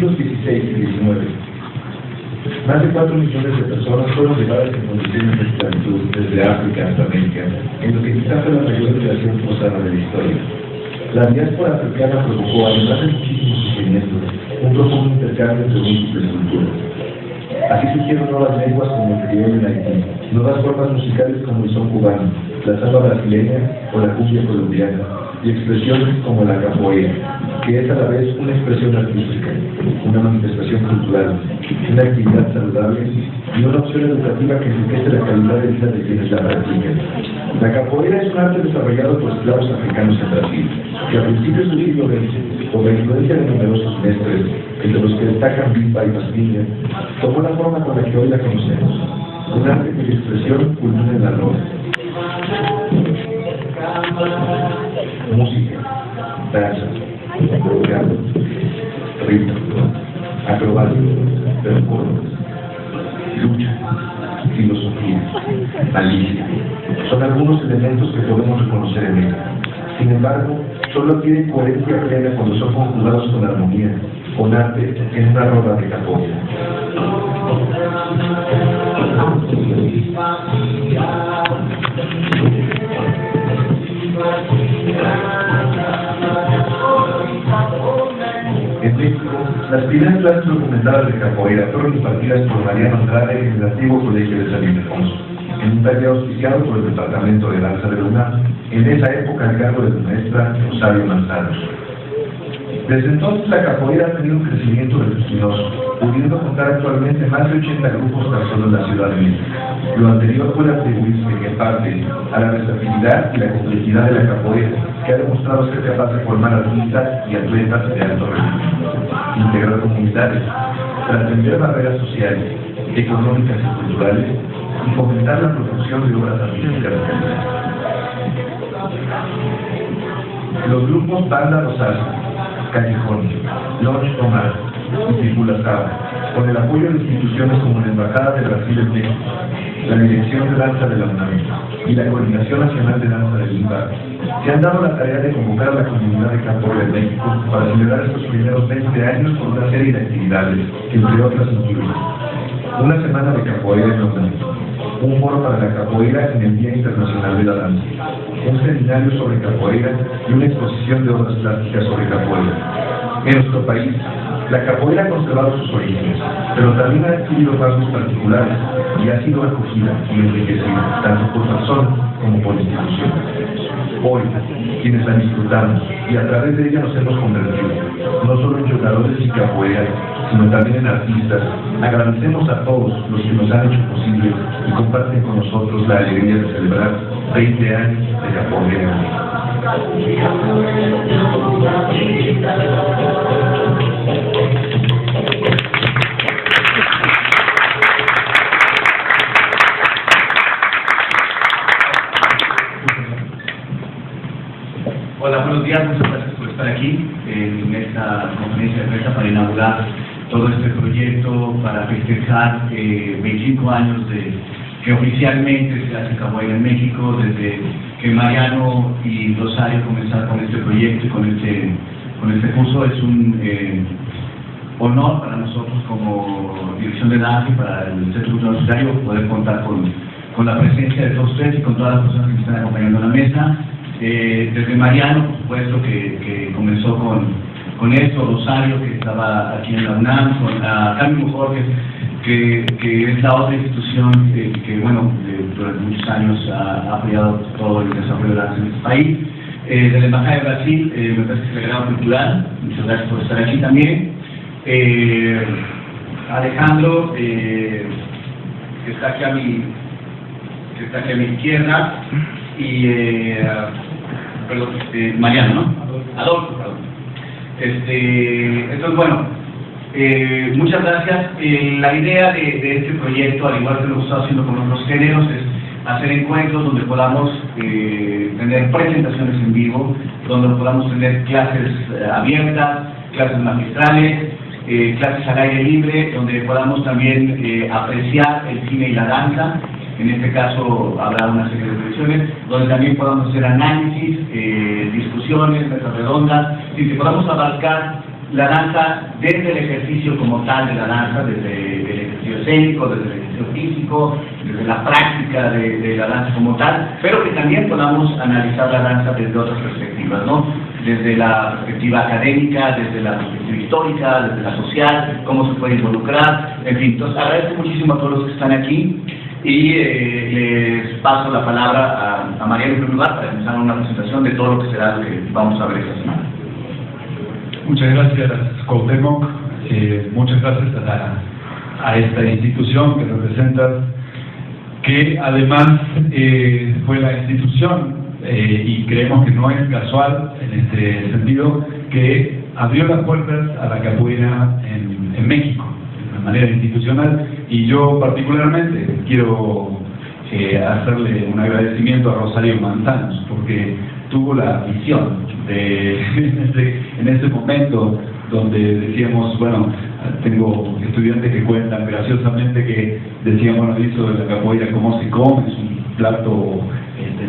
siglos XVI y XIX, más de 4 millones de personas fueron llevadas en condiciones de esclavitud desde África hasta América, en lo que quizás fue la mayor creación forzada de la historia. La diáspora africana provocó, además de muchísimos sufrimientos, un profundo intercambio entre múltiples culturas. Así surgieron nuevas lenguas como el criollo en Haití, nuevas formas musicales como el son cubano, la samba brasileña o la cumbia colombiana, y expresiones como la capoeira, que es a la vez una expresión artística, una manifestación cultural, una actividad saludable y una opción educativa que enriquece la calidad de vida de quienes la practican. La capoeira es un arte desarrollado por esclavos africanos en Brasil, que a principios del siglo XX, por la influencia de numerosos mestres, entre los que destacan Bimba y Pastinha, tomó la forma con la que hoy la conocemos, un arte cuya expresión culmina en la ropa. Música, danza, programa, ritmo, acrobacia, performance, lucha, filosofía, malicia, son algunos elementos que podemos reconocer en ella. Sin embargo, solo adquieren coherencia plena cuando son conjugados con armonía, con arte, en una roda de capoeira. En México, las primeras clases documentadas de capoeira fueron impartidas por Mariano Andrade en el antiguo Colegio de San Ildefonso, en un taller auspiciado por el Departamento de Danza de la UNAM, en esa época a cargo de su maestra Rosario Manzanos. Desde entonces la capoeira ha tenido un crecimiento vertiginoso, pudiendo contar actualmente más de 80 grupos tan solo en la Ciudad de México. Lo anterior puede atribuirse en parte a la versatilidad y la complejidad de la capoeira, que ha demostrado ser capaz de formar artistas y atletas de alto rendimiento, integrar comunidades, trascender barreras sociales, económicas y culturales, y fomentar la producción de obras artísticas de calidad. Los grupos Banda Rosario, Callejón, Lounge Tomás y Circulación, con el apoyo de instituciones como la Embajada de Brasil en México, la Dirección de Danza de la UNAM y la Coordinación Nacional de Danza del INBA, se han dado la tarea de convocar a la comunidad de capoeira de México para celebrar estos primeros 20 años con una serie de actividades, que entre otras incluyen una semana de capoeira en la UNAM, un foro para la capoeira en el Día Internacional de la Danza, un seminario sobre capoeira y una exposición de obras plásticas sobre capoeira. En nuestro país, la capoeira ha conservado sus orígenes, pero también ha adquirido rasgos particulares y ha sido acogida y enriquecida, tanto por persona como por institución. Hoy, quienes la disfrutamos y a través de ella nos hemos convertido, no solo en jugadores y capoeira, sino también en artistas, agradecemos a todos los que nos han hecho posible y comparten con nosotros la alegría de celebrar 20 años de capoeira. Hola, buenos días, muchas gracias por estar aquí en esta conferencia de prensa para inaugurar todo este proyecto para festejar 25 años de que oficialmente se hace capoeira en México, desde que Mariano y Rosario comenzaron con este proyecto y con este curso. Es un honor para nosotros como Dirección de Danza y para el Centro Cultural Universitario poder contar con la presencia de todos ustedes y con todas las personas que me están acompañando en la mesa. Desde Mariano, por supuesto, que comenzó con esto, Rosario, que estaba aquí en la UNAM, con Carmen Jorge, que es la otra institución que bueno, durante muchos años ha apoyado todo el desarrollo de la danza en este país. De la Embajada de Brasil, me parece que es el grado cultural, muchas gracias por estar aquí también. Alejandro, que está aquí a mi izquierda, y perdón, Mariano, ¿no? Adolfo, perdón. Entonces, bueno, muchas gracias. La idea de este proyecto, al igual que lo hemos estado haciendo con otros géneros, es hacer encuentros donde podamos tener presentaciones en vivo, donde podamos tener clases abiertas, clases magistrales, clases al aire libre, donde podamos también apreciar el cine y la danza. En este caso habrá una serie de reflexiones, donde también podamos hacer análisis, discusiones, mesas redondas, y que podamos abarcar la danza desde el ejercicio como tal de la danza, desde el ejercicio escénico, desde el ejercicio físico, desde la práctica de la danza como tal, pero que también podamos analizar la danza desde otras perspectivas, ¿no? Desde la perspectiva académica, desde la perspectiva histórica, desde la social, cómo se puede involucrar, en fin. Entonces, agradezco muchísimo a todos los que están aquí y les paso la palabra a María en primer lugar para empezar una presentación de todo lo que será lo que vamos a ver esta semana. Muchas gracias, Cuauhtémoc. Muchas gracias a esta institución que representas, que además fue la institución, y creemos que no es casual en este sentido, que abrió las puertas a la capoeira en México, de manera institucional, y yo particularmente quiero hacerle un agradecimiento a Rosario Manzanos, porque tuvo la visión en ese momento donde decíamos, bueno, tengo estudiantes que cuentan graciosamente que decían, bueno, hizo de la capoeira cómo se come, es un plato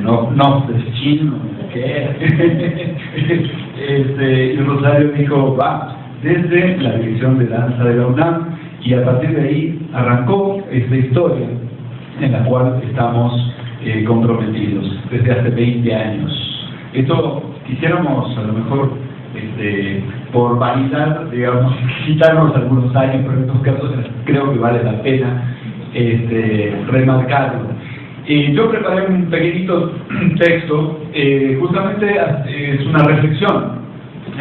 no es chino, ¿qué es? Y Rosario dijo, va, desde la Dirección de Danza de la UNAM, y a partir de ahí arrancó esta historia en la cual estamos comprometidos desde hace 20 años. Esto quisiéramos a lo mejor por validar, digamos, quitarnos algunos años, pero en estos casos creo que vale la pena remarcarlo. Yo preparé un pequeñito texto, justamente es una reflexión,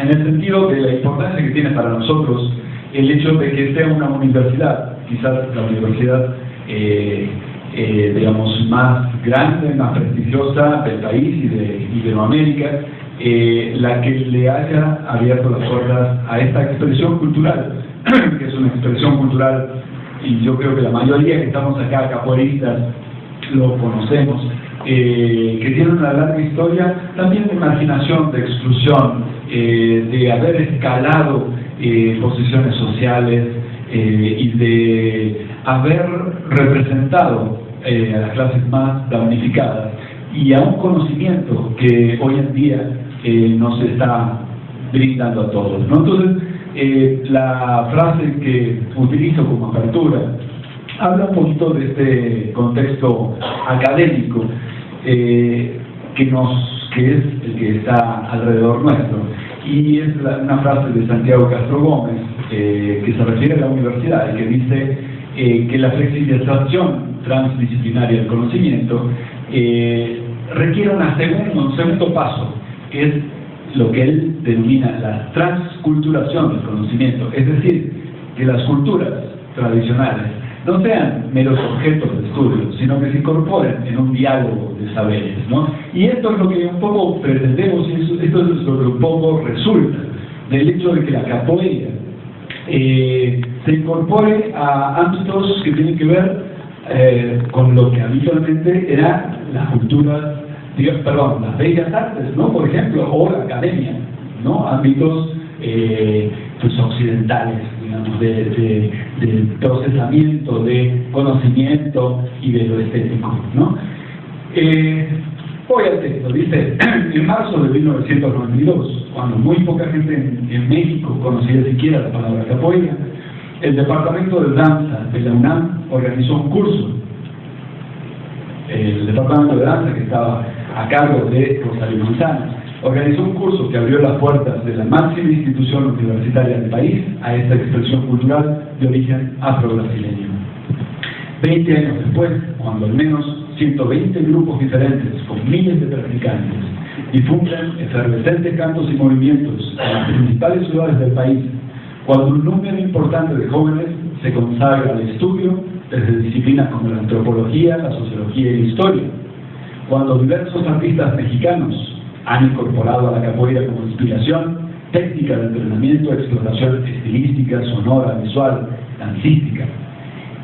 en el sentido de la importancia que tiene para nosotros el hecho de que sea una universidad, quizás la universidad digamos, más grande, más prestigiosa del país y de Iberoamérica, la que le haya abierto las puertas a esta expresión cultural, que es una expresión cultural, y yo creo que la mayoría que estamos acá, capoeiristas, lo conocemos, que tiene una larga historia también de marginación, de exclusión, de haber escalado posiciones sociales y de haber representado a las clases más damnificadas y a un conocimiento que hoy en día nos está brindando a todos, ¿no? Entonces, la frase que utilizo como apertura habla un poquito de este contexto académico que es el que está alrededor nuestro, y es una frase de Santiago Castro Gómez que se refiere a la universidad y que dice que la flexibilización transdisciplinaria del conocimiento requiere un segundo paso, que es lo que él denomina la transculturación del conocimiento, es decir, que las culturas tradicionales no sean meros objetos de estudio, sino que se incorporen en un diálogo de saberes, ¿no? Y esto es lo que un poco pretendemos, y esto es lo que un poco resulta del hecho de que la capoeira se incorpore a ámbitos que tienen que ver con lo que habitualmente era la cultura, las bellas artes, ¿no? Por ejemplo, o la academia, ¿no? Ámbitos pues occidentales, digamos, del procesamiento, de conocimiento y de lo estético, ¿no? Voy al texto, dice, en marzo de 1992, cuando muy poca gente en México conocía siquiera la palabra capoeira, el Departamento de Danza de la UNAM organizó un curso. El Departamento de Danza, que estaba a cargo de Rosario Manzanos, organizó un curso que abrió las puertas de la máxima institución universitaria del país a esta expresión cultural de origen afro-brasileño. 20 años después, cuando al menos 120 grupos diferentes con miles de practicantes difunden efervescentes cantos y movimientos en las principales ciudades del país, cuando un número importante de jóvenes se consagra al estudio desde disciplinas como la antropología, la sociología y la historia, cuando diversos artistas mexicanos han incorporado a la capoeira como inspiración, técnica de entrenamiento, exploración estilística, sonora, visual, dancística,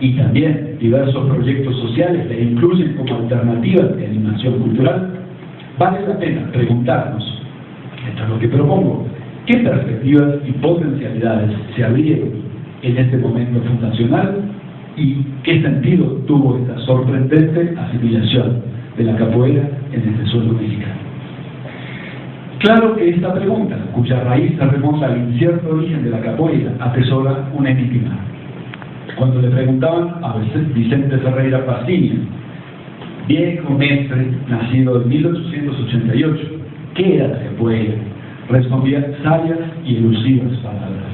y también diversos proyectos sociales que incluyen como alternativas de animación cultural, vale la pena preguntarnos, esto es lo que propongo, qué perspectivas y potencialidades se abrieron en este momento fundacional y qué sentido tuvo esta sorprendente asimilación de la capoeira en este suelo mexicano. Claro que esta pregunta, cuya raíz se remonta al incierto origen de la capoeira, atesora un enigma. Cuando le preguntaban a Vicente Ferreira Pastinha, viejo mestre nacido en 1888, ¿qué era la capoeira?, respondía sabias y elusivas palabras.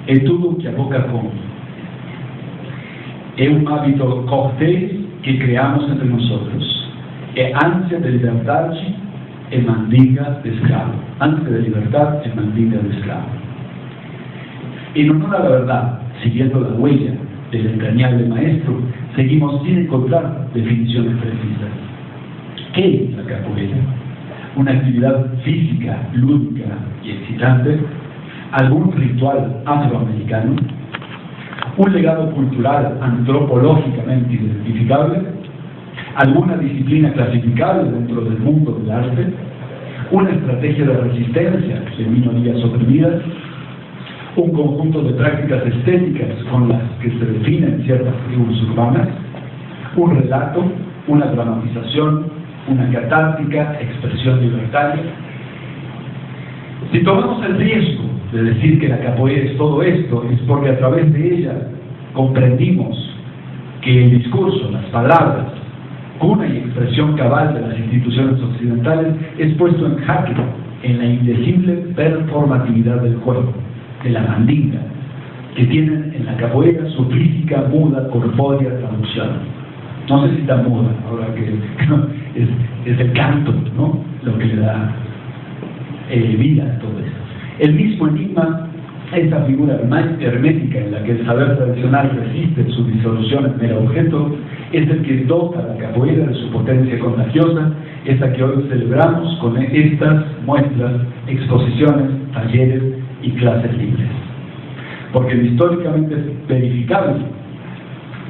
É tudo que a boca come. É un hábito cóctel que creamos entre nosotros. É ánsia de liberdade e mandinga de esclavo. Ánsia de libertad e mandinga de esclavo. En honor a la verdad, siguiendo la huella del entrañable maestro, seguimos sin encontrar definiciones precisas. ¿Qué es la capoeira? ¿Una actividad física, lúdica y excitante? ¿Algún ritual afroamericano? ¿Un legado cultural antropológicamente identificable? ¿Alguna disciplina clasificable dentro del mundo del arte? ¿Una estrategia de resistencia de minorías oprimidas? ¿Un conjunto de prácticas estéticas con las que se definen ciertas tribus urbanas? ¿Un relato? ¿Una dramatización? ¿Una catártica expresión libertaria? Si tomamos el riesgo de decir que la capoeira es todo esto, es porque a través de ella comprendimos que el discurso, las palabras, cuna y expresión cabal de las instituciones occidentales, es puesto en jaque en la indecible performatividad del juego, de la mandinga, que tienen en la capoeira su física, muda, corpórea traducción. No sé si está muda, ahora que es el canto, ¿no?, lo que le da vida a todo esto. El mismo enigma, esa figura hermética en la que el saber tradicional resiste su disolución en mero objeto, es el que dota a la capoeira de su potencia contagiosa, esa que hoy celebramos con estas muestras, exposiciones, talleres y clases libres. Porque lo históricamente verificable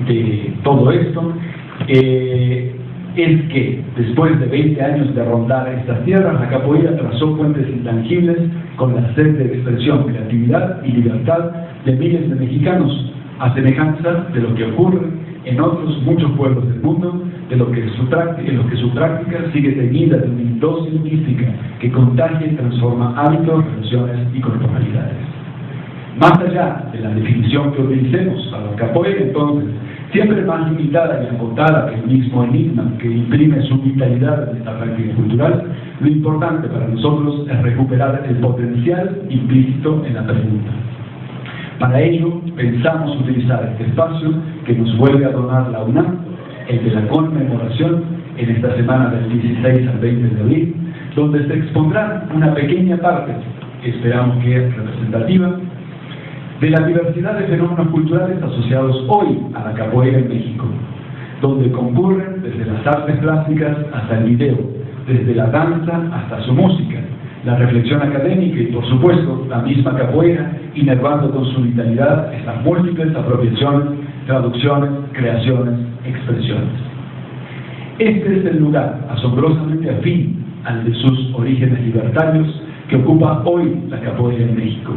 de todo esto es que después de 20 años de rondar estas tierras, la capoeira trazó puentes intangibles con la sed de expresión, creatividad y libertad de miles de mexicanos, a semejanza de lo que ocurre en otros muchos pueblos del mundo, en los que su práctica sigue teñida de una dosis mística que contagia y transforma hábitos, relaciones y corporalidades. Más allá de la definición que utilicemos para la capoeira, entonces, siempre más limitada y acotada que el mismo enigma que imprime su vitalidad en esta práctica cultural, lo importante para nosotros es recuperar el potencial implícito en la pregunta. Para ello, pensamos utilizar este espacio que nos vuelve a donar la UNAM, el de la conmemoración, en esta semana del 16 al 20 de abril, donde se expondrá una pequeña parte, que esperamos que es representativa, de la diversidad de fenómenos culturales asociados hoy a la capoeira en México, donde concurren desde las artes plásticas hasta el video, desde la danza hasta su música, la reflexión académica y, por supuesto, la misma capoeira, inervando con su vitalidad estas múltiples apropiaciones, traducciones, creaciones, expresiones. Este es el lugar asombrosamente afín al de sus orígenes libertarios que ocupa hoy la capoeira en México,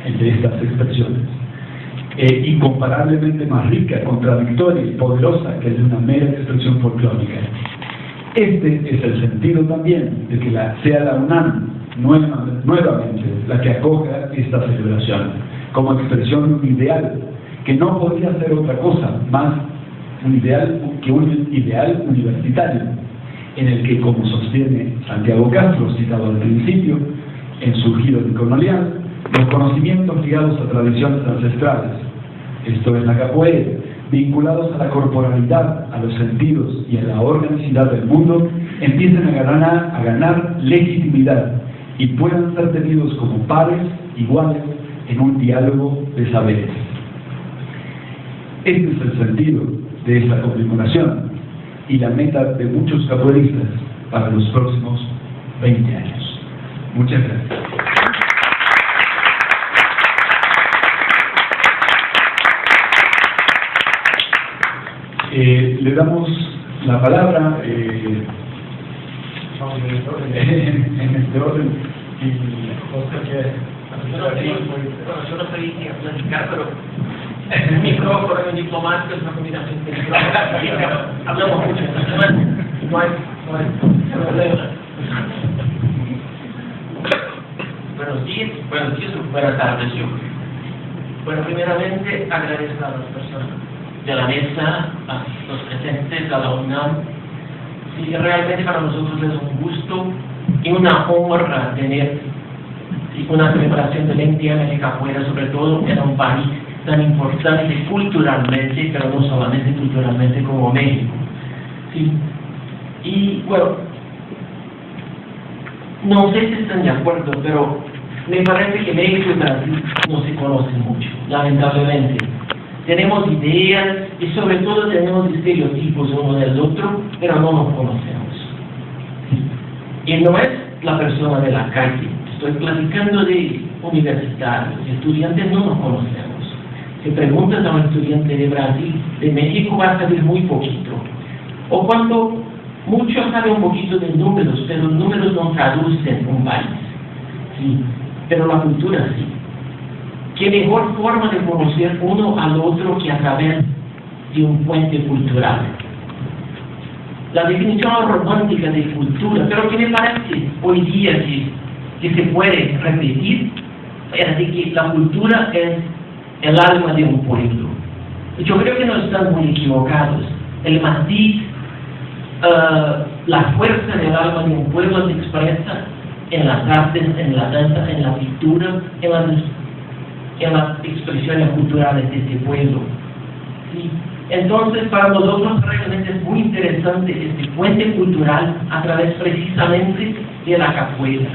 entre estas expresiones, incomparablemente más rica, contradictoria y poderosa que el de una mera expresión folclórica. Este es el sentido también de que sea la UNAM nuevamente la que acoja esta celebración, como expresión de un ideal que no podría ser otra cosa más un ideal universitario, en el que, como sostiene Santiago Castro, citado al principio, en su giro colonial, los conocimientos ligados a tradiciones ancestrales, esto es la capoeira, vinculados a la corporalidad, a los sentidos y a la organicidad del mundo, empiezan a ganar legitimidad y puedan ser tenidos como pares iguales en un diálogo de saberes. Este es el sentido de esta conmemoración y la meta de muchos capoeiristas para los próximos 20 años. Muchas gracias. Le damos la palabra en este orden. Y yo no soy platicar, pero el micrófono en diplomático es una combinación de micrófono. Hablamos mucho, no hay problema. días, buenas tardes, yo. Bueno, primeramente agradezco a las personas de la mesa, a los presentes, a la UNAM. Sí, realmente para nosotros es un gusto y una honra tener una celebración de 20 años de capoeira, sobre todo en un país tan importante culturalmente, pero no solamente culturalmente como México. ¿Sí? Y bueno, no sé si están de acuerdo, pero me parece que México y Brasil no se conocen mucho, lamentablemente. Tenemos ideas y sobre todo tenemos estereotipos uno del otro, pero no nos conocemos. ¿Sí? Y no es la persona de la calle, estoy platicando de universitarios, estudiantes no nos conocemos. Si preguntas a un estudiante de Brasil, de México, va a saber muy poquito. O cuando muchos saben un poquito de números, pero los números no traducen un país. Sí, pero la cultura sí. ¿Qué mejor forma de conocer uno al otro que a través de un puente cultural? La definición romántica de cultura, pero que me parece hoy día que se puede repetir, es de que la cultura es el alma de un pueblo. Yo creo que no están muy equivocados. El matiz, la fuerza del alma de un pueblo se expresa en las artes, en la danza, en la pintura, en las expresiones culturales de este pueblo. ¿Sí? Entonces, para nosotros realmente es muy interesante este puente cultural a través precisamente de la capoeira,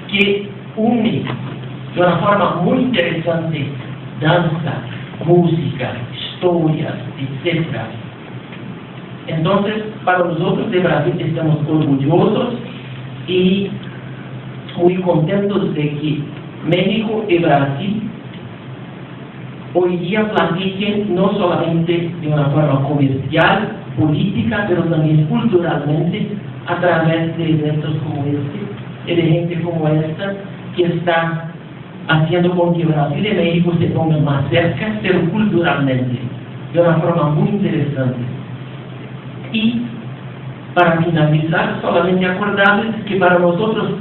que une de una forma muy interesante danza, música, historias, etc. Entonces, para nosotros de Brasil estamos orgullosos y muy contentos de que México y Brasil hoy día platiquen no solamente de una forma comercial, política, pero también culturalmente a través de eventos como este y de gente como esta que está haciendo con que Brasil y México se pongan más cerca, pero culturalmente, de una forma muy interesante. Y para finalizar, solamente acordarles que para nosotros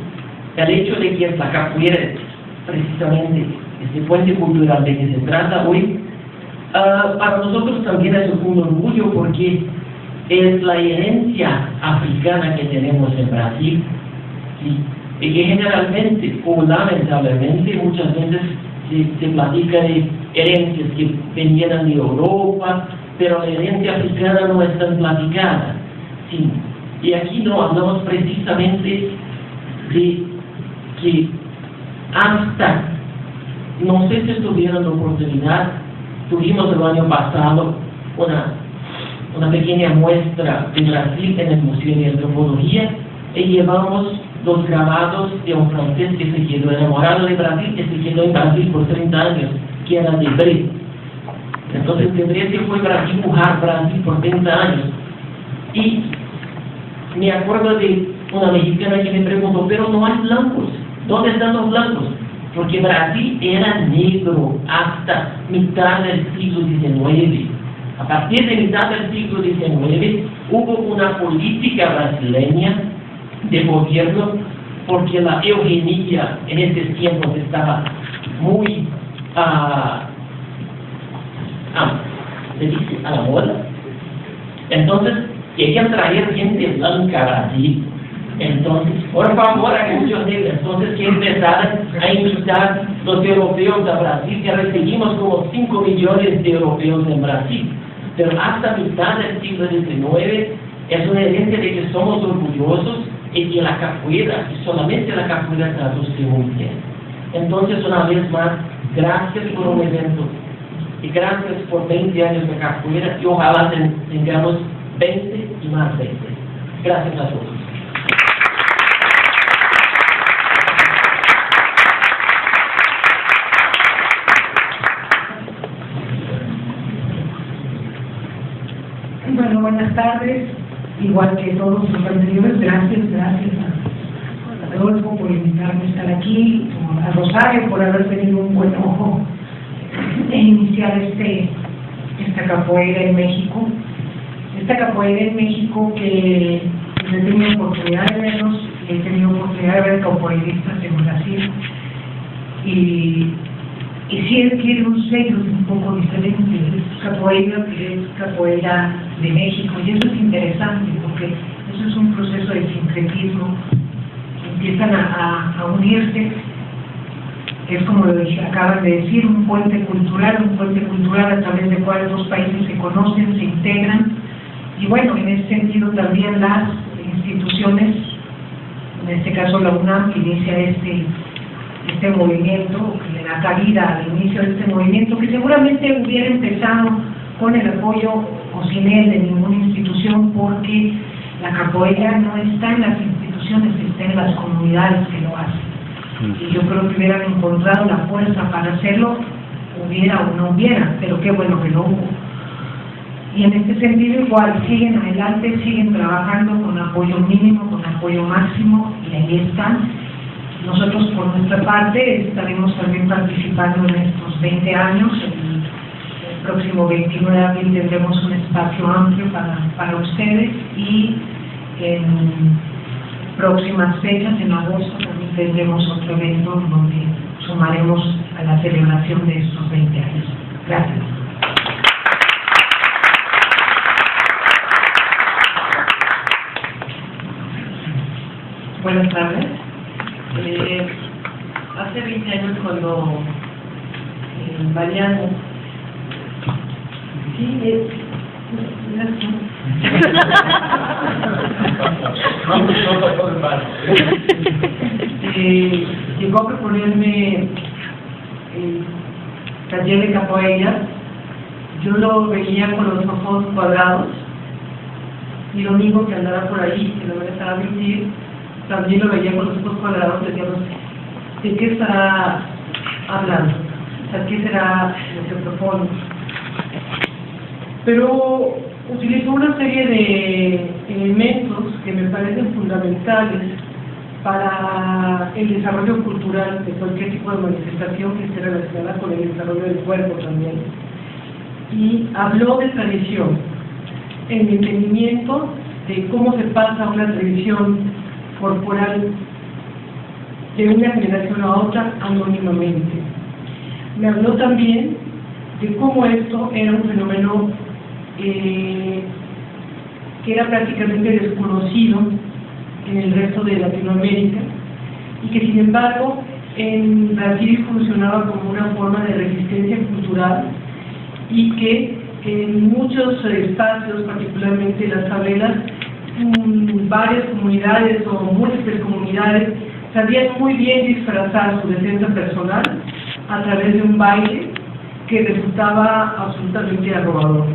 el hecho de que la capoeira, precisamente este puente cultural de que se trata hoy, para nosotros también es un orgullo porque es la herencia africana que tenemos en Brasil, ¿sí? Y que generalmente o lamentablemente muchas veces se platica de herencias que venían de Europa, pero la herencia africana no es tan platicada. ¿Sí? Y aquí no hablamos precisamente de que hasta, no sé si tuvieron la oportunidad, tuvimos el año pasado una pequeña muestra de Brasil en el Museo de Antropología y llevamos los grabados de un francés que se quedó enamorado de Brasil, que se quedó en Brasil por 30 años, que era Debré. Entonces Debré se fue para dibujar Brasil por 30 años. Y me acuerdo de una mexicana que me preguntó, pero no hay blancos, ¿dónde están los blancos? Porque Brasil era negro hasta mitad del siglo XIX. A partir de mitad del siglo XIX hubo una política brasileña de gobierno porque la eugenia en estos tiempos estaba muy se dice a la moda. Entonces querían traer gente blanca a Brasil. Entonces, por favor, hay muchos negros. Entonces que empezaron a invitar los europeos a Brasil, que recibimos como 5 millones de europeos en Brasil. Pero hasta mitad del siglo XIX es una herencia de que somos orgullosos y que la capoeira, y solamente la capoeira traduce muy bien. Entonces, una vez más, gracias por un evento y gracias por 20 años de capoeira y ojalá tengamos 20 y más 20. Gracias a todos. Bueno, buenas tardes. Igual que todos los anteriores, gracias a Adolfo por invitarme a estar aquí, a Rosario por haber tenido un buen ojo en iniciar esta capoeira en México. Esta capoeira en México que he tenido oportunidad de verlos, he tenido oportunidad de ver capoeiristas en Brasil, y sí adquiere un sello un poco diferente. Es capoeira, que es capoeira de México, y eso es interesante porque eso es un proceso de sincretismo. Empiezan a unirse, es como lo acaban de decir, un puente cultural a través del cual dos países se conocen, se integran, y bueno, en ese sentido también las instituciones, en este caso la UNAM, que inicia este movimiento, que le da cabida al inicio de este movimiento, que seguramente hubiera empezado con el apoyo o sin él de ninguna institución, porque la capoeira no está en las instituciones, está en las comunidades que lo hacen. Y yo creo que hubieran encontrado la fuerza para hacerlo, hubiera o no hubiera, pero qué bueno que no hubo. Y en este sentido igual, siguen adelante, siguen trabajando con apoyo mínimo, con apoyo máximo, y ahí están. Nosotros por nuestra parte estaremos también participando en estos 20 años. El próximo 29 de abril tendremos un espacio amplio para ustedes, y en próximas fechas, en agosto, también tendremos otro evento donde sumaremos a la celebración de estos 20 años. Gracias. Buenas tardes. Hace 20 años cuando Mariano, llegó a proponerme el taller de capoeira. Yo lo veía con los ojos cuadrados, y lo mismo que andaba por ahí, que no me dejaba mentir, también lo veía con los ojos cuadrados, decíamos, ¿de qué estará hablando? O sea, ¿qué será lo que propone? Pero utilizó una serie de elementos que me parecen fundamentales para el desarrollo cultural de cualquier tipo de manifestación que esté relacionada con el desarrollo del cuerpo también. Y habló de tradición, en mi entendimiento de cómo se pasa una tradición corporal de una generación a otra anónimamente. Me habló también de cómo esto era un fenómeno que era prácticamente desconocido en el resto de Latinoamérica, y que sin embargo en Brasil funcionaba como una forma de resistencia cultural, y que en muchos espacios, particularmente las favelas, varias comunidades o múltiples comunidades sabían muy bien disfrazar su defensa personal a través de un baile que resultaba absolutamente arrobador.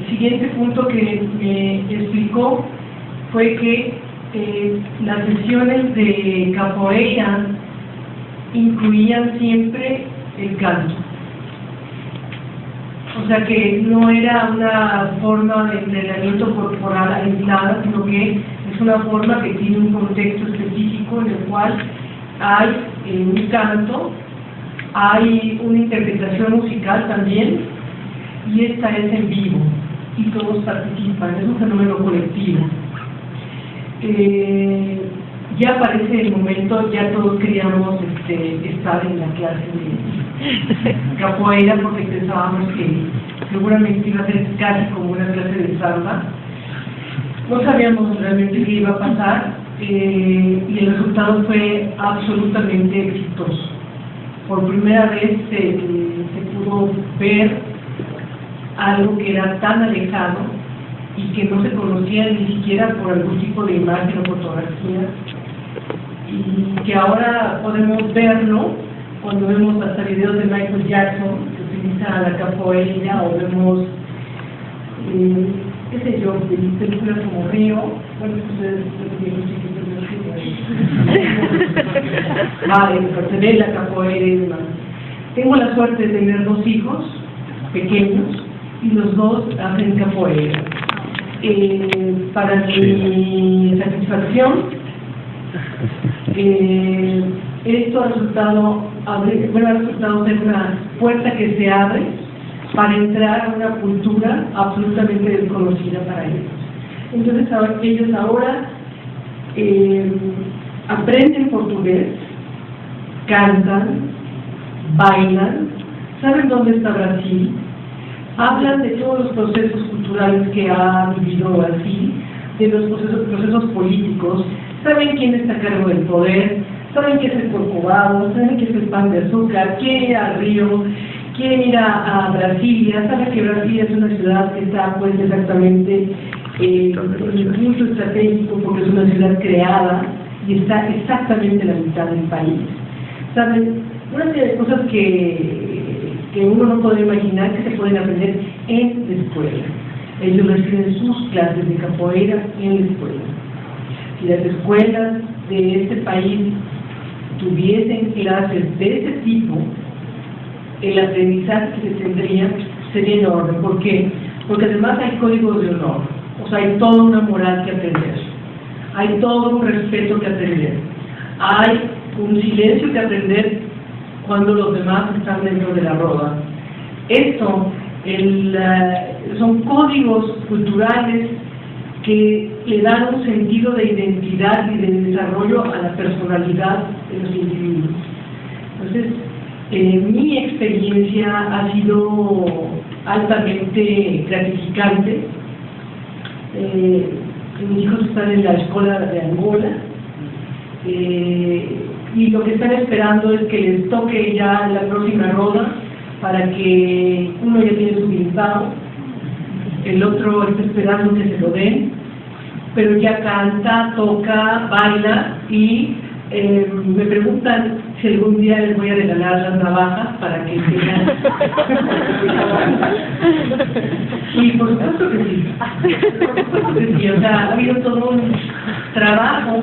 El siguiente punto que me explicó fue que las sesiones de capoeira incluían siempre el canto. O sea que no era una forma de entrenamiento corporal aislada, sino que es una forma que tiene un contexto específico en el cual hay un canto, hay una interpretación musical también, y esta es en vivo, y todos participan, es un fenómeno colectivo. Ya parece el momento, ya todos queríamos estar en la clase de capoeira, porque pensábamos que seguramente iba a ser casi como una clase de samba. No sabíamos realmente qué iba a pasar, y el resultado fue absolutamente exitoso. Por primera vez se pudo ver algo que era tan alejado y que no se conocía ni siquiera por algún tipo de imagen o fotografía, y que ahora podemos verlo cuando vemos hasta videos de Michael Jackson que utiliza la capoeira, o vemos qué sé yo, películas como Río. Bueno, ustedes vale, se ve la capoeira y demás. Tengo la suerte de tener 2 hijos pequeños, y los 2 hacen capoeira. Para mi satisfacción, esto ha resultado ser una puerta que se abre para entrar a una cultura absolutamente desconocida para ellos. Entonces ellos ahora aprenden portugués, cantan, bailan, saben dónde está Brasil, hablan de todos los procesos culturales que ha vivido Brasil, de los procesos políticos, saben quién está a cargo del poder, saben qué es el corcovado, saben qué es el pan de azúcar, quieren ir a Río, quieren ir a Brasilia, saben que Brasilia es una ciudad que está pues exactamente en el punto estratégico porque es una ciudad creada y está exactamente en la mitad del país. Saben una serie de cosas que uno no puede imaginar que se pueden aprender en la escuela. Ellos reciben sus clases de capoeira en la escuela. Si las escuelas de este país tuviesen clases de ese tipo, el aprendizaje que se tendría sería enorme. ¿Por qué? Porque además hay códigos de honor, o sea, hay toda una moral que aprender, hay todo un respeto que aprender, hay un silencio que aprender cuando los demás están dentro de la roda. Esto son códigos culturales que le dan un sentido de identidad y de desarrollo a la personalidad de los individuos. Entonces, mi experiencia ha sido altamente gratificante. Mis hijos están en la escuela de Angola y lo que están esperando es que les toque ya la próxima roda para que uno ya tiene su pintado, el otro está esperando que se lo den, pero ya canta, toca, baila y me preguntan si algún día les voy a regalar las navajas para que tengan. Y por supuesto que sí. Por supuesto que sí. O sea, ha habido todo un trabajo,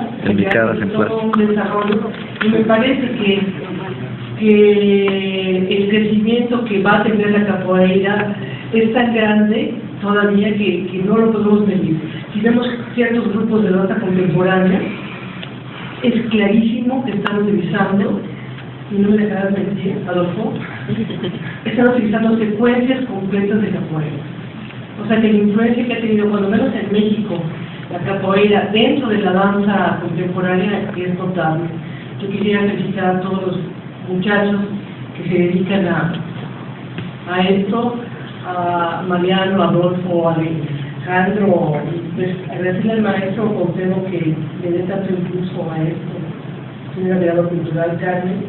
todo un desarrollo, y me parece que el crecimiento que va a tener la capoeira es tan grande todavía que no lo podemos medir. Si vemos ciertos grupos de danza contemporánea, es clarísimo que están utilizando, y no me dejarás mentir, Adolfo, están utilizando secuencias completas de capoeira. O sea que la influencia que ha tenido, cuando menos en México, la capoeira dentro de la danza contemporánea es notable. Yo quisiera felicitar a todos los muchachos que se dedican a esto, a Mariano, a Adolfo, a Alejandro, pues agradecerle al maestro Conteno que le dé tanto impulso a esto, señora de Agua Cultural Carmen.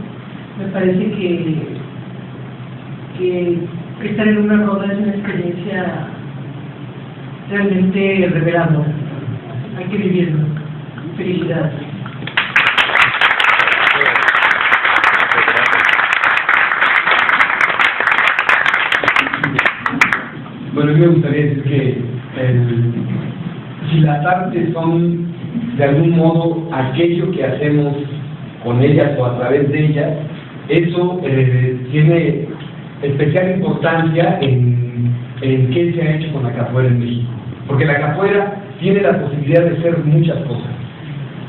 Me parece que estar en una roda es una experiencia realmente reveladora. Hay que vivirlo. Felicidades. Bueno, a mí me gustaría decir que si las artes son de algún modo aquello que hacemos con ellas o a través de ellas, eso tiene especial importancia en qué se ha hecho con la capoeira en México. Porque la capoeira tiene la posibilidad de ser muchas cosas.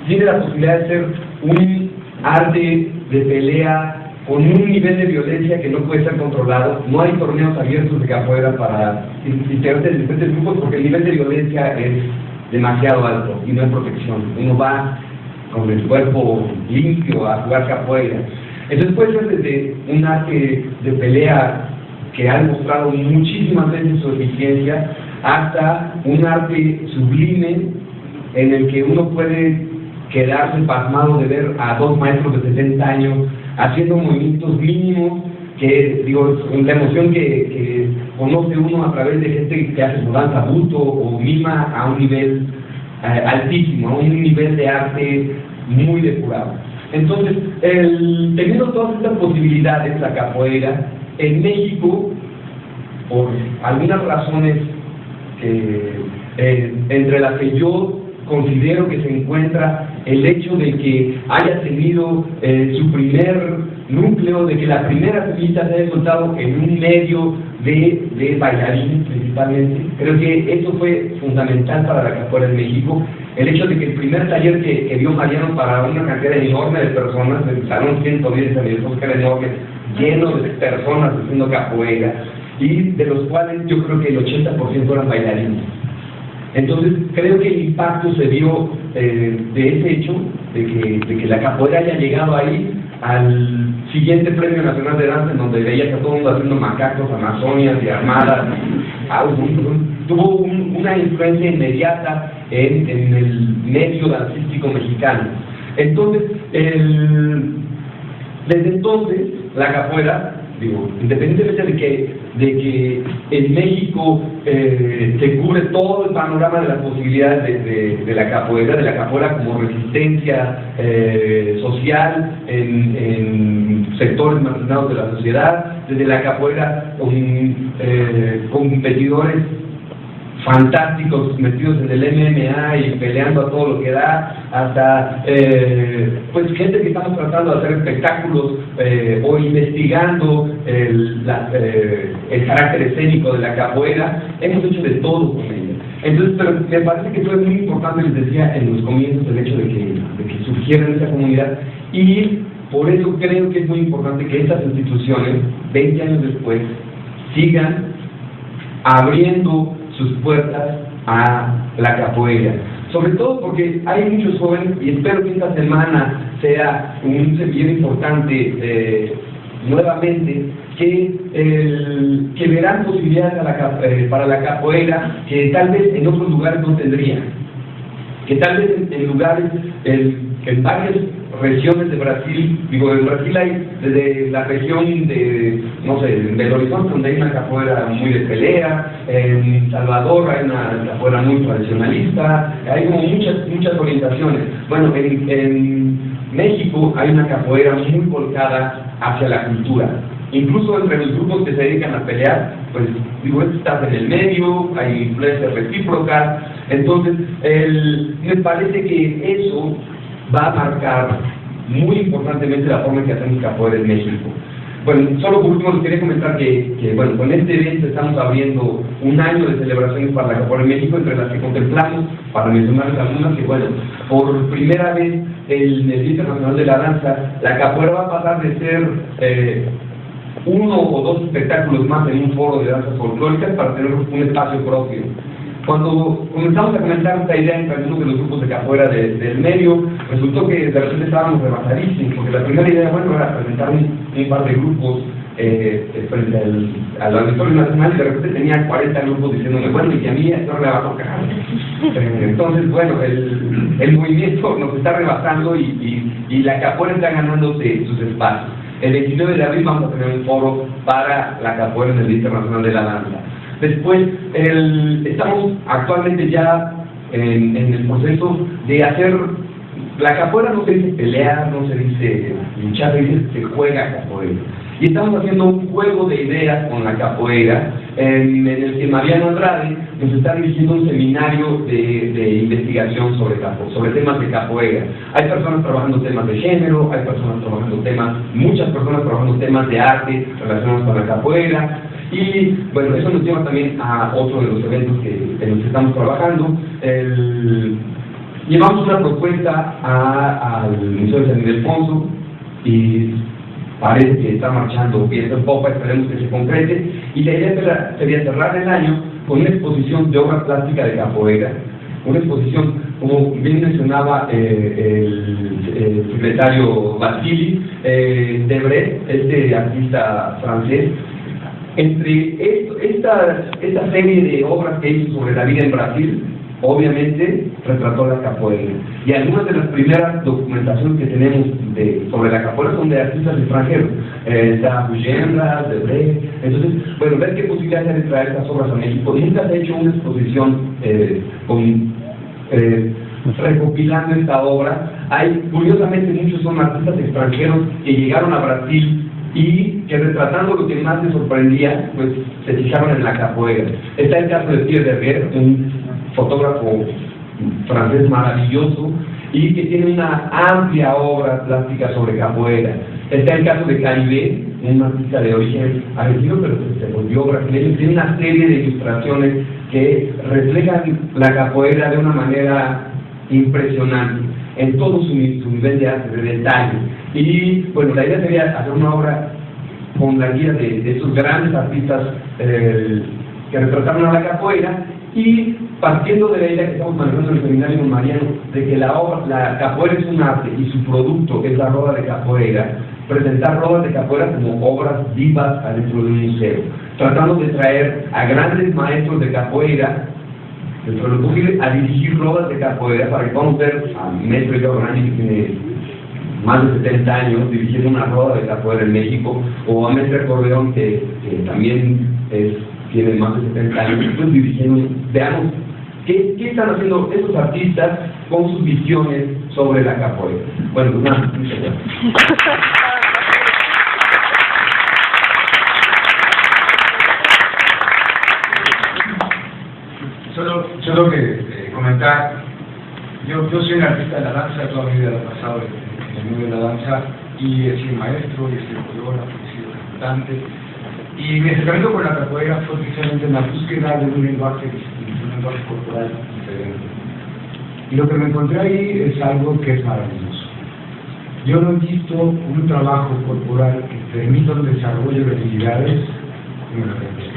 Tiene la posibilidad de ser un arte de pelea con un nivel de violencia que no puede ser controlado. No hay torneos abiertos de capoeira para integrarse en diferentes grupos porque el nivel de violencia es demasiado alto y no hay protección. Uno va con el cuerpo limpio a jugar capoeira. Entonces puede ser desde un arte de pelea que ha demostrado muchísimas veces su eficiencia hasta un arte sublime en el que uno puede quedarse pasmado de ver a dos maestros de 60 años haciendo movimientos mínimos que, digo, la emoción que conoce uno a través de gente que hace su danza busto o mima a un nivel altísimo, a un nivel de arte muy depurado. Entonces, teniendo todas estas posibilidades, la capoeira, en México, por algunas razones entre las que yo considero que se encuentra el hecho de que haya tenido su primer núcleo, de que la primera semilla se haya soltado en un medio de bailarines principalmente. Creo que eso fue fundamental para la capoeira en México. El hecho de que el primer taller que dio Mariano para una cantidad enorme de personas, el salón 110 de que era enorme, lleno de personas haciendo capoeira, y de los cuales yo creo que el 80% eran bailarines. Entonces, creo que el impacto se dio de ese hecho, de que la capoeira haya llegado ahí, al siguiente Premio Nacional de Danza, en donde veía que todo el mundo haciendo macacos, amazonias y armadas. Tuvo una influencia inmediata en el medio dancístico mexicano. Entonces, desde entonces, la capoeira, independientemente de que en México se cubre todo el panorama de las posibilidades de la capoeira como resistencia social en sectores marginados de la sociedad, desde la capoeira con competidores fantásticos metidos en el MMA y peleando a todo lo que da, hasta pues gente que estamos tratando de hacer espectáculos o investigando el carácter escénico de la capoeira. Hemos hecho de todo con ella. Entonces, pero me parece que fue muy importante, les decía en los comienzos, el hecho de que surgiera en esa comunidad, y por eso creo que es muy importante que estas instituciones, 20 años después, sigan abriendo sus puertas a la capoeira, sobre todo porque hay muchos jóvenes, y espero que esta semana sea un semillero importante nuevamente, que verán posibilidades para la capoeira que tal vez en otros lugares no tendrían, que tal vez en lugares, en varias regiones de Brasil, en Brasil hay desde la región de, no sé, del Horizonte, donde hay una capoeira muy de pelea, en Salvador hay una capoeira muy tradicionalista, hay como muchas orientaciones. Bueno, en México hay una capoeira muy volcada hacia la cultura. Incluso entre los grupos que se dedican a pelear, pues estás en el medio, hay influencias recíprocas. Entonces, me parece que eso va a marcar muy importantemente la forma en que hacemos capoeira en México. Bueno, solo por último les quería comentar que bueno, con este evento estamos abriendo un año de celebraciones para la capoeira en México, entre las que contemplamos, para mencionarles algunas, que bueno, por primera vez en el Día Internacional de la Danza, la capoeira va a pasar de ser uno o dos espectáculos más en un foro de danzas folclóricas para tener un espacio propio. Cuando comenzamos a comentar esta idea entre algunos de los grupos de capoeira del medio, resultó que de repente estábamos rebasadísimos, porque la primera idea, bueno, era presentar un par de grupos frente al Auditorio Nacional, y de repente tenía 40 grupos diciéndome, bueno, y a mí esto no me va a tocar. Entonces, bueno, el movimiento nos está rebasando y la capoeira está ganándose sus espacios. El 29 de abril vamos a tener un foro para la capoeira en el Día Internacional de la Danza. Después, estamos actualmente ya en el proceso de hacer, la capoeira no se dice pelear, no se dice luchar, se juega capoeira. Y estamos haciendo un juego de ideas con la capoeira, en el que Mariano Andrade nos está dirigiendo un seminario de investigación sobre temas de capoeira. Hay personas trabajando temas de género, hay personas trabajando muchas personas trabajando temas de arte relacionados con la capoeira. Y bueno, eso nos lleva también a otro de los eventos en los que estamos trabajando. Llevamos una propuesta al Museo de San Ildefonso y parece que está marchando viento en popa, esperemos que se concrete. Y la idea sería cerrar el año con una exposición de obra plástica de capoeira. Una exposición, como bien mencionaba el secretario Basili, Debret, este artista francés. Entre esta serie de obras que hizo sobre la vida en Brasil, obviamente retrató la capoeira. Y algunas de las primeras documentaciones que tenemos sobre la capoeira son de artistas extranjeros. Está Bugenra, Debret. Entonces, bueno, ver qué posibilidades hay de traer estas obras a México. Nunca se ha hecho una exposición recopilando esta obra. Curiosamente, muchos son artistas extranjeros que llegaron a Brasil y que retratando lo que más les sorprendía, pues se fijaron en la capoeira. Está el caso de Pierre Derrier, un fotógrafo francés maravilloso y que tiene una amplia obra plástica sobre capoeira. Está el caso de Caribe, un artista de origen argentino, pero que se volvió brasileño. Tiene una serie de ilustraciones que reflejan la capoeira de una manera impresionante en todo su nivel de arte, de detalle. Y bueno, la idea sería hacer una obra con la guía de estos grandes artistas que retrataron a la capoeira y partiendo de la idea que estamos manejando en el seminario con Mariano, de que la capoeira es un arte y su producto es la roda de capoeira, presentar rodas de capoeira como obras vivas adentro de un museo, tratando de traer a grandes maestros de capoeira, dentro de lo posible, a dirigir rodas de capoeira, para que podamos ver a mi maestro Edgar Orani, que tiene más de 70 años dirigiendo una roda de capoeira en México, o a Mestre Acordeón, que también tiene más de 70 años, entonces dirigiendo, veamos qué están haciendo estos artistas con sus visiones sobre la capoeira. Bueno, pues nada, muchas gracias. Solo que comentar, yo soy un artista de la danza, toda mi vida he pasado en el mundo de la danza, y he sido maestro, y he sido coreógrafo, he sido cantante, y mi acercamiento con la capoeira fue precisamente en la búsqueda de un lenguaje distinto, un lenguaje corporal diferente. Y lo que me encontré ahí es algo que es maravilloso. Yo no he visto un trabajo corporal que permita un desarrollo de habilidades como la capoeira.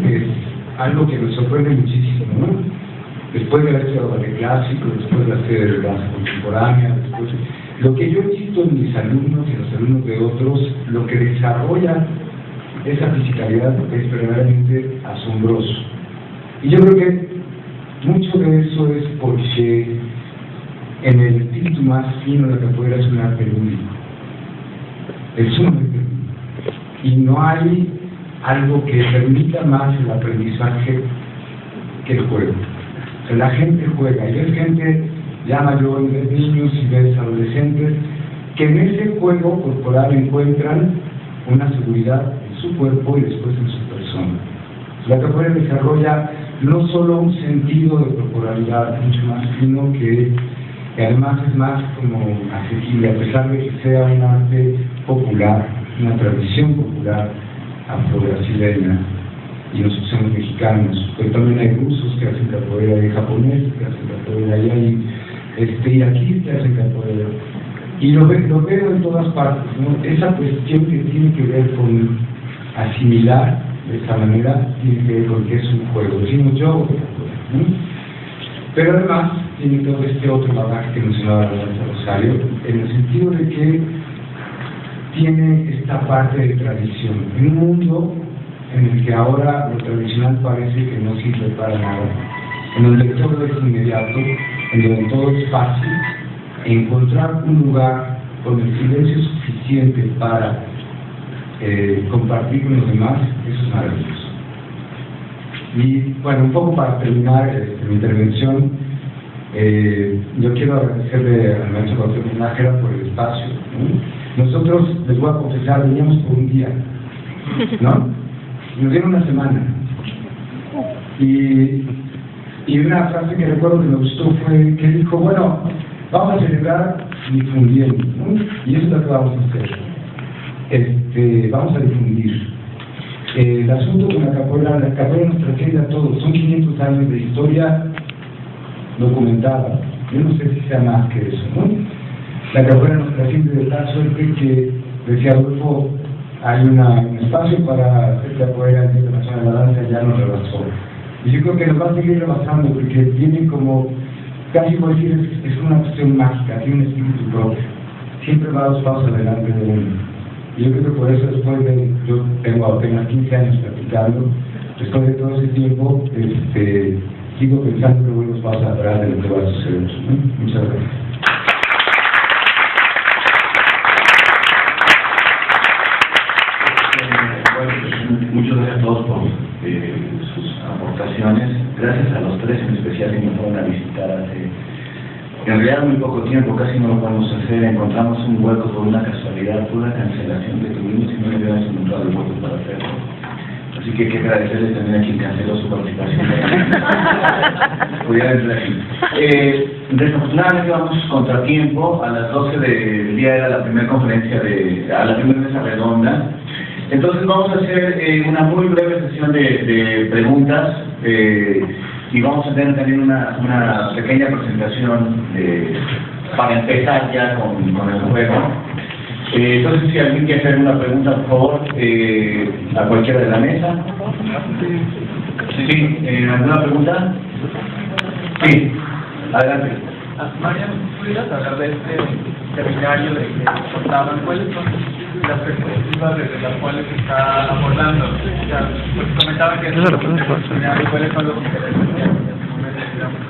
Es algo que me sorprende muchísimo, ¿no? Después de la historia de clásico, después de la historia de danza contemporánea, después lo que yo he visto en mis alumnos y en los alumnos de otros, lo que desarrolla esa fisicalidad es verdaderamente asombroso. Y yo creo que mucho de eso es porque en el espíritu más fino de la capoeira es un arte único. Es sumamente único. Y no hay algo que permita más el aprendizaje que el juego. O sea, la gente juega, y ves gente ya mayor, y ves niños y ves adolescentes, que en ese juego corporal encuentran una seguridad en su cuerpo y después en su persona. La capoeira desarrolla no solo un sentido de corporalidad mucho más fino, que además es más como asequible, a pesar de que sea un arte popular, una tradición popular afro-brasileña, y nosotros somos mexicanos, pero también hay rusos que hacen capoeira, hay japoneses que hacen capoeira, y hay iraquíes que hacen capoeira, y lo veo en todas partes, ¿no? Esa cuestión que tiene que ver con asimilar de esa manera, tiene que ver con que es un juego, decimos yo, ¿no? Pero además tiene todo este otro bagaje que mencionaba la danza Rosario, en el sentido de que tiene esta parte de tradición, en un mundo en el que ahora lo tradicional parece que no sirve para nada, en donde todo es inmediato, en donde todo es fácil, encontrar un lugar con el silencio suficiente para compartir con los demás, eso es maravilloso. Y bueno, un poco para terminar mi intervención, yo quiero agradecerle al maestro Gabriel Nájera por el espacio, ¿no? Nosotros, les voy a confesar, veníamos por un día, ¿no? Nos dieron una semana. Y una frase que recuerdo que me gustó fue que dijo, bueno, vamos a celebrar difundiendo, ¿no? Y eso es lo que vamos a hacer. Vamos a difundir. El asunto con la capoeira nos trasciende a todos. Son 500 años de historia documentada. Yo no sé si sea más que eso, ¿no? La capoeira nos trasciende de tal suerte que, decía Adolfo, hay un espacio para hacer capoeira en Día Nacional de la Danza, ya nos rebasó. Y yo creo que nos va a seguir rebasando porque tiene como, casi puedo decir, es una cuestión mágica, tiene un espíritu propio. Siempre va 2 pasos adelante de uno. Y yo creo que por eso después de, yo tengo apenas 15 años practicando, después de todo ese tiempo, sigo pensando que voy 2 pasos atrás de lo que va a suceder, ¿no? Muchas gracias. Muchas gracias a todos por sus aportaciones. Gracias a los 3 en especial que nos fueron a visitar hace, en realidad, muy poco tiempo, casi no lo podemos hacer. Encontramos un hueco por una casualidad, pura cancelación que tuvimos y no le habíamos encontrado el hueco para hacerlo. Así que hay que agradecerles también a quien canceló su participación. Pudiera entrar aquí. Desafortunadamente vamos contratiempo. A las 12 del día era la primera conferencia, a la primera mesa redonda. Entonces vamos a hacer una muy breve sesión de preguntas y vamos a tener también una pequeña presentación para empezar ya con el juego. Entonces, si alguien quiere hacer una pregunta, por favor, a cualquiera de la mesa. Sí, ¿alguna pregunta? Sí, adelante. Marian, ¿pudieras hablar de este seminario de que contaban? ¿Cuáles son las perspectivas desde las cuales se está abordando? O sea, pues comentaban que es un seminario, ¿cuáles son los intereses que hay en este momento, digamos?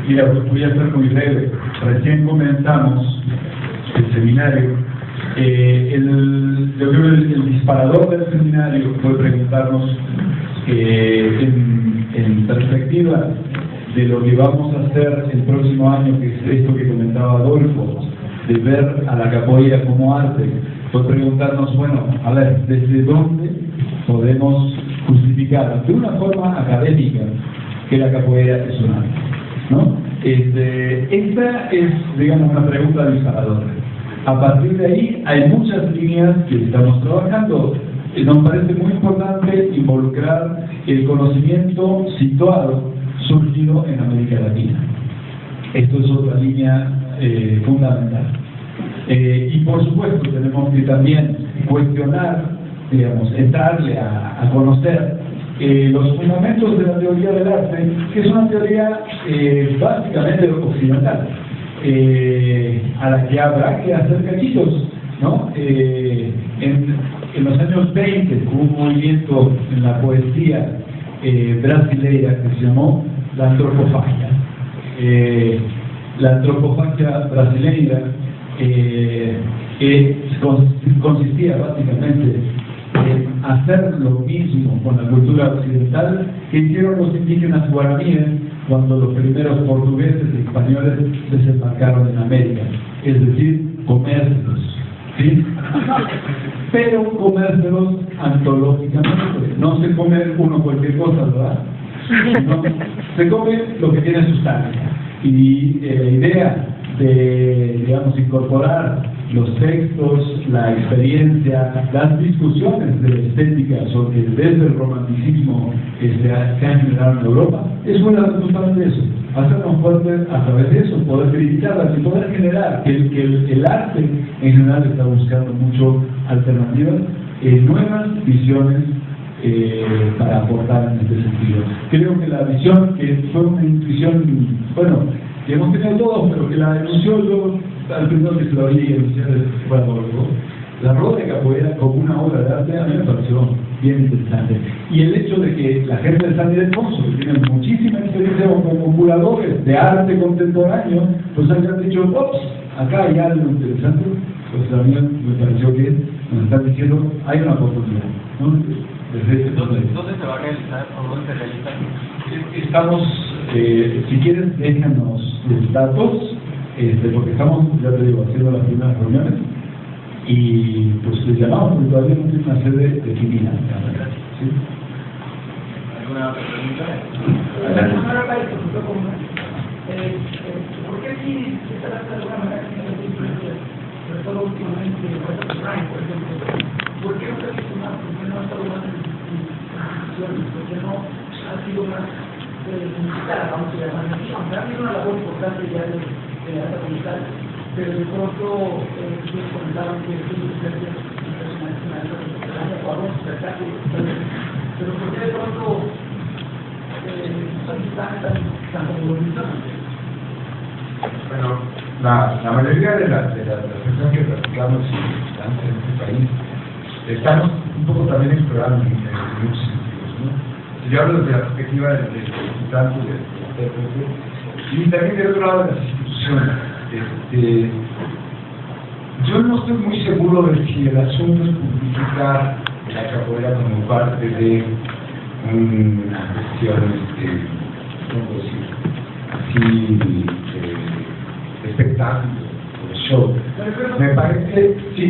Mira, voy a ser muy breve. Recién comenzamos el seminario. Yo creo que el disparador del seminario fue preguntarnos en perspectiva de lo que vamos a hacer el próximo año, que es esto que comentaba Adolfo, de ver a la capoeira como arte, fue preguntarnos, bueno, a ver, ¿desde dónde podemos justificar de una forma académica que la capoeira es un arte? ¿No? Esta es, digamos, una pregunta disparadora. A partir de ahí hay muchas líneas que estamos trabajando. Nos parece muy importante involucrar el conocimiento situado, surgido en América Latina. Esto es otra línea fundamental. Y por supuesto tenemos que también cuestionar, digamos, entrarle a conocer los fundamentos de la teoría del arte, que es una teoría básicamente occidental, a la que habrá que hacer cachitos, ¿no? En los años 20 hubo un movimiento en la poesía brasileña que se llamó la antropofagia. La antropofagia brasileña consistía básicamente en hacer lo mismo con la cultura occidental que hicieron los indígenas guaraníes cuando los primeros portugueses y españoles desembarcaron en América, es decir, comérselos, ¿sí? Pero comérselos antológicamente. No se come uno cualquier cosa, ¿verdad? No, se come lo que tiene sustancia. Y la idea de, digamos, incorporar los textos, la experiencia, las discusiones de la estética sobre desde el romanticismo que se ha generado en Europa, es una justamente eso, hacernos fuertes a través de eso, poder criticarlas y poder generar que el arte en general está buscando mucho alternativas, nuevas visiones para aportar en este sentido. Creo que la visión, que fue una intuición, bueno, que hemos tenido todos, pero que la denunció yo al primero que se lo oí enunciar fuera por la rueda de capoeira como una obra de arte, a mí me pareció bien interesante. Y el hecho de que la gente de San Ildefonso, que tienen muchísima experiencia como curadores de arte contemporáneo, pues hayan dicho, ops, acá hay algo interesante, pues a mí me pareció que nos están diciendo, hay una oportunidad, ¿no? ¿Dónde se va a realizar o dónde se realiza? Estamos, si quieres, déjanos los datos, porque estamos, ya te digo, haciendo las primeras reuniones y pues les llamamos porque todavía no tiene una sede definida. ¿Sí? ¿Alguna otra pregunta? ¿Por qué sí se trata de una manera que no tiene influencia, sobre todo últimamente, por ejemplo? ¿Por qué no se ha visto más? ¿Por qué no ha estado más en instituciones? ¿Por qué no ha sido más publicitada, vamos a llamar así? Aunque ha habido una labor importante ya de alta comunidad, pero de pronto ustedes comentaban que es una especie internacional del año Ecuador, pero ¿por qué de pronto están como voluntarios? Bueno, la mayoría de las personas que practicamos en este país estamos un poco también explorando en muchos sentidos, ¿no? Yo hablo desde la perspectiva del visitante, del intérprete, y también del otro lado de las instituciones. Yo no estoy muy seguro de si el asunto es publicitar la capoeira como parte de una cuestión, ¿cómo decir? Así, espectáculo o show. Me parece, sí,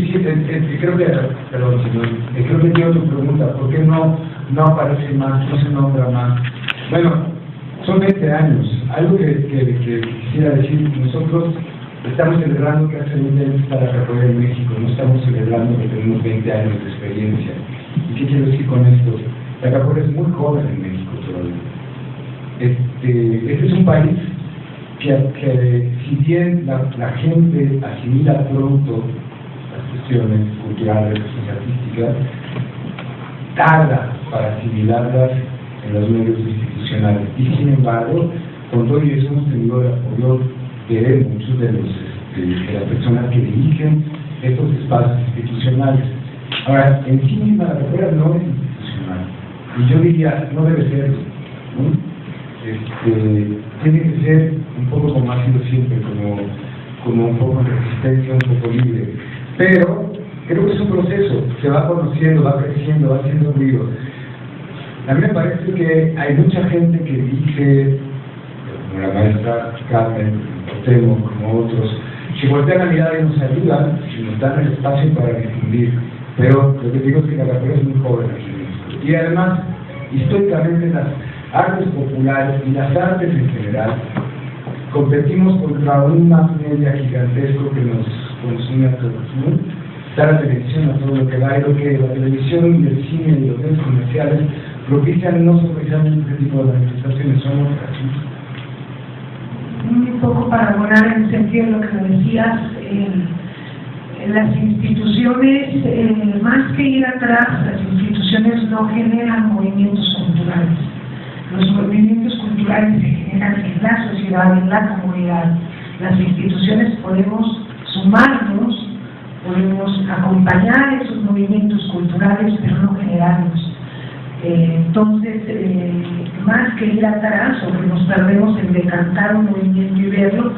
creo que, perdón, señor, creo que entiendo tu pregunta, ¿por qué no aparece más, no se nombra más? Bueno, son 20 años, algo que quisiera decir, nosotros estamos celebrando que hace 20 años está la capoeira en México, no estamos celebrando que tenemos 20 años de experiencia. ¿Y qué quiero decir con esto? La capoeira es muy joven en México todavía. este es un país que si bien la gente asimila pronto las cuestiones culturales y artísticas, tarda para asimilarlas en los medios institucionales. Y sin embargo, con todo eso hemos tenido el apoyo de muchos de las personas que dirigen estos espacios institucionales. Ahora, en sí misma la capoeira no es institucional, y yo diría, no debe ser, ¿no? Tiene que ser un poco como ha sido siempre, como un poco de resistencia, un poco libre. Pero creo que es un proceso, se va conociendo, va creciendo, va haciendo ruido. A mí me parece que hay mucha gente que dice, como la maestra Carmen Otemo, como otros, que voltean la mirada y nos ayudan y nos dan el espacio para difundir. Pero lo que digo es que la capoeira es muy joven aquí en México. Y además, históricamente las artes populares y las artes en general competimos contra un mass media gigantesco que nos consume a todos, ¿no? Está la televisión a todo lo que da, y lo que la televisión y el cine y los medios comerciales propician no son precisamente este tipo de manifestaciones, son otras. Un poco para abonar en el sentido de lo que me decías, las instituciones, más que ir atrás, las instituciones no generan movimientos culturales. Los movimientos culturales se generan en la sociedad, en la comunidad. Las instituciones podemos sumarnos, podemos acompañar esos movimientos culturales, pero no generarlos. Entonces, más que ir atrás, o que nos perdemos en decantar un movimiento y verlo,